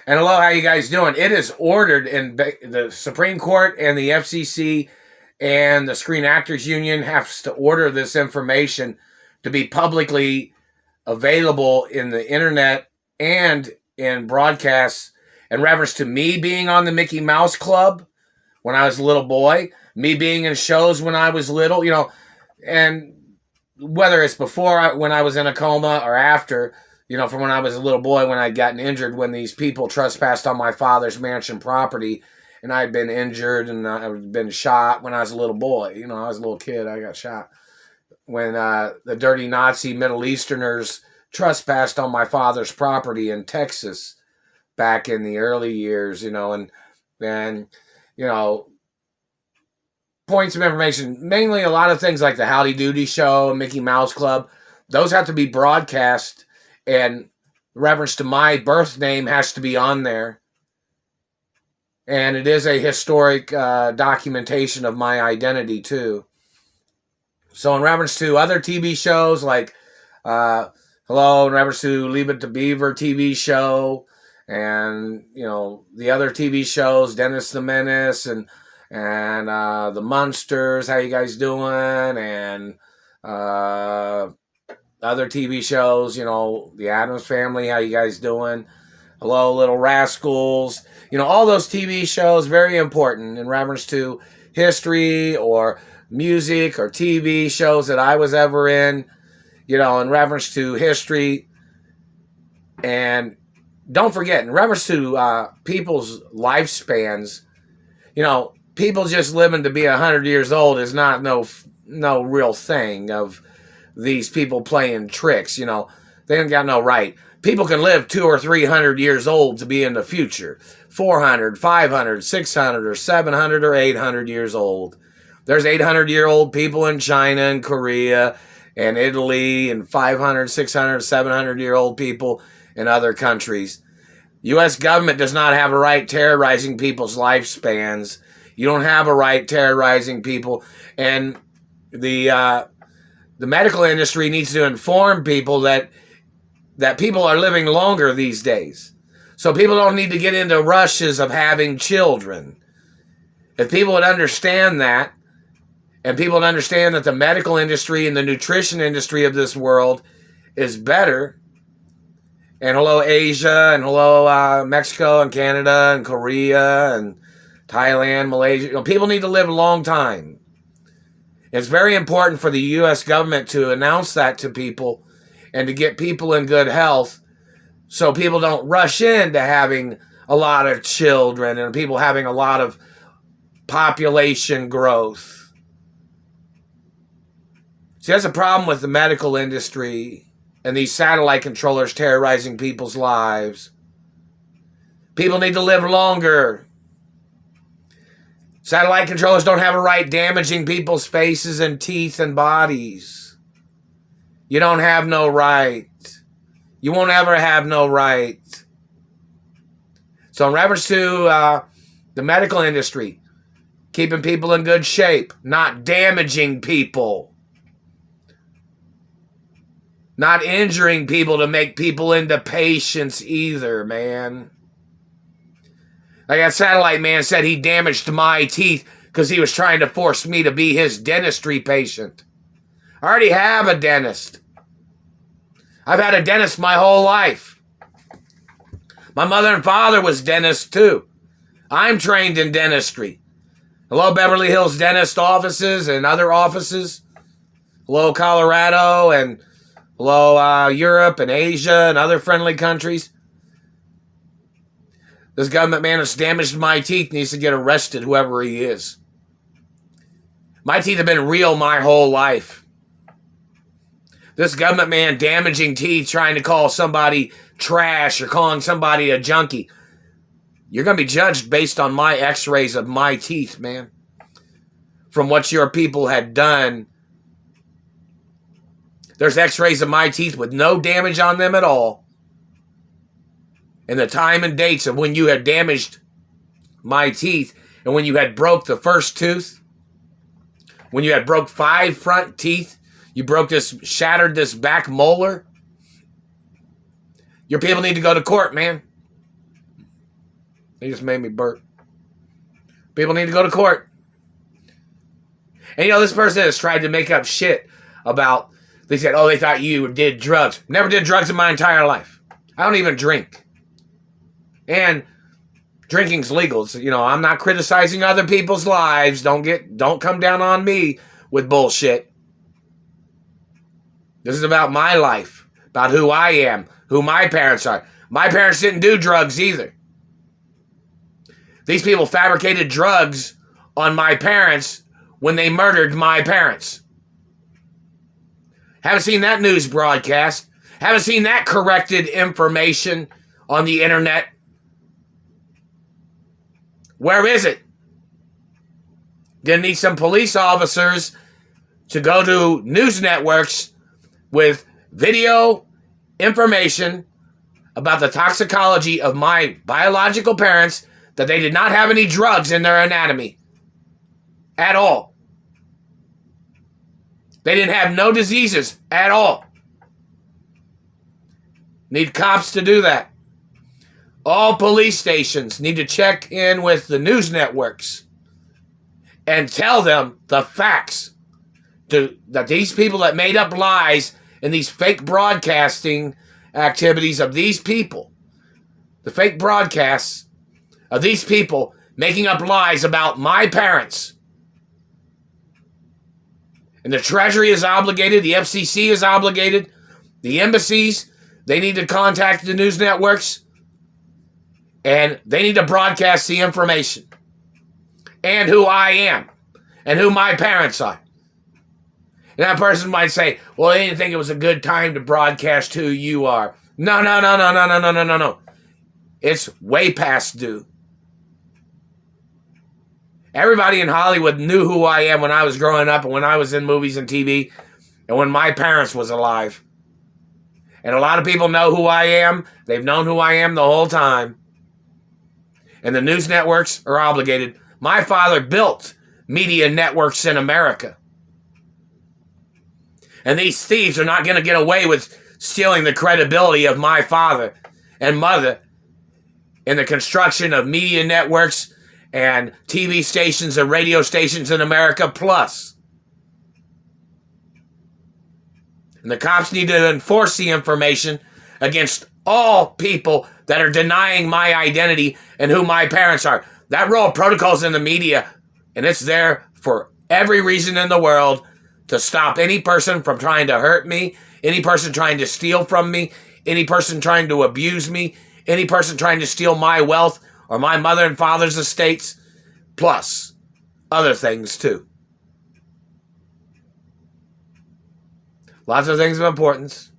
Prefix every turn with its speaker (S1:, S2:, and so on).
S1: And hello, how you guys doing? It is ordered in the Supreme Court and the FCC and the Screen Actors Union has to order this information to be publicly available in the internet and in broadcasts in reference to me being on the Mickey Mouse Club when I was a little boy, me being in shows when I was little, and whether it's when I was in a coma or after, from when I was a little boy when I'd gotten injured when these people trespassed on my father's mansion property and I'd been injured and I'd been shot when I was a little boy. I was a little kid. I got shot when the dirty Nazi Middle Easterners trespassed on my father's property in Texas back in the early years, and points of information, mainly a lot of things like the Howdy Doody Show and Mickey Mouse Club, those have to be broadcast, and reference to my birth name has to be on there. And it is a historic documentation of my identity, too. So in reference to other TV shows like, in reference to Leave It to Beaver TV show, and, the other TV shows, Dennis the Menace, and the Munsters, how you guys doing? And other TV shows, the Addams Family, how you guys doing? Hello, Little Rascals. All those TV shows, very important in reference to history or music or TV shows that I was ever in, in reference to history. And don't forget, in reference to people's lifespans, people just living to be 100 years old is not no real thing of these people playing tricks. They ain't got no right. People can live 200 or 300 years old to be in the future. 400, 500, 600, or 700 or 800 years old. There's 800-year-old people in China and Korea and Italy, and 500, 600, 700-year-old people in other countries. U.S. government does not have a right terrorizing people's lifespans. You don't have a right terrorizing people. And the medical industry needs to inform people that people are living longer these days. So people don't need to get into rushes of having children. If people would understand that, and people would understand that the medical industry and the nutrition industry of this world is better, and hello Asia, and hello Mexico, and Canada, and Korea, and Thailand, Malaysia. People need to live a long time. It's very important for the U.S. government to announce that to people and to get people in good health so people don't rush into having a lot of children and people having a lot of population growth. See, that's a problem with the medical industry and these satellite controllers terrorizing people's lives. People need to live longer. Satellite controllers don't have a right damaging people's faces and teeth and bodies. You don't have no right. You won't ever have no right. So in reference to the medical industry, keeping people in good shape, not damaging people. Not injuring people to make people into patients either, man. Like that satellite man said he damaged my teeth because he was trying to force me to be his dentistry patient. I already have a dentist. I've had a dentist my whole life. My mother and father was dentists too. I'm trained in dentistry. Hello, Beverly Hills dentist offices and other offices. Hello, Colorado, and hello, Europe and Asia and other friendly countries. This government man that's damaged my teeth needs to get arrested, whoever he is. My teeth have been real my whole life. This government man damaging teeth, trying to call somebody trash or calling somebody a junkie. You're going to be judged based on my x-rays of my teeth, man. From what your people had done. There's x-rays of my teeth with no damage on them at all. And the time and dates of when you had damaged my teeth and when you had broke the first tooth, when you had broke 5 front teeth, you shattered this back molar. Your people need to go to court, man. They just made me burp. People need to go to court. And this person has tried to make up shit about, they said, oh, they thought you did drugs. Never did drugs in my entire life. I don't even drink. And drinking's legal. So, I'm not criticizing other people's lives. Don't come down on me with bullshit. This is about my life, about who I am, who my parents are. My parents didn't do drugs either. These people fabricated drugs on my parents when they murdered my parents. Haven't seen that news broadcast. Haven't seen that corrected information on the internet. Where is it? Gonna need some police officers to go to news networks with video information about the toxicology of my biological parents, that they did not have any drugs in their anatomy at all. They didn't have no diseases at all. Need cops to do that. All police stations need to check in with the news networks and tell them the facts. That these people that made up lies and these fake broadcasting activities of these people, the fake broadcasts of these people making up lies about my parents. And the Treasury is obligated, the FCC is obligated, the embassies, they need to contact the news networks, and they need to broadcast the information. And who I am, and who my parents are. And that person might say, well, they didn't think it was a good time to broadcast who you are. No. It's way past due. Everybody in Hollywood knew who I am when I was growing up and when I was in movies and TV and when my parents was alive. And a lot of people know who I am. They've known who I am the whole time. And the news networks are obligated. My father built media networks in America. And these thieves are not going to get away with stealing the credibility of my father and mother in the construction of media networks and TV stations and radio stations in America plus. And the cops need to enforce the information against all people that are denying my identity and who my parents are. That role of protocol's in the media, and it's there for every reason in the world to stop any person from trying to hurt me, any person trying to steal from me, any person trying to abuse me, any person trying to steal my wealth or my mother and father's estates, plus other things too. Lots of things of importance.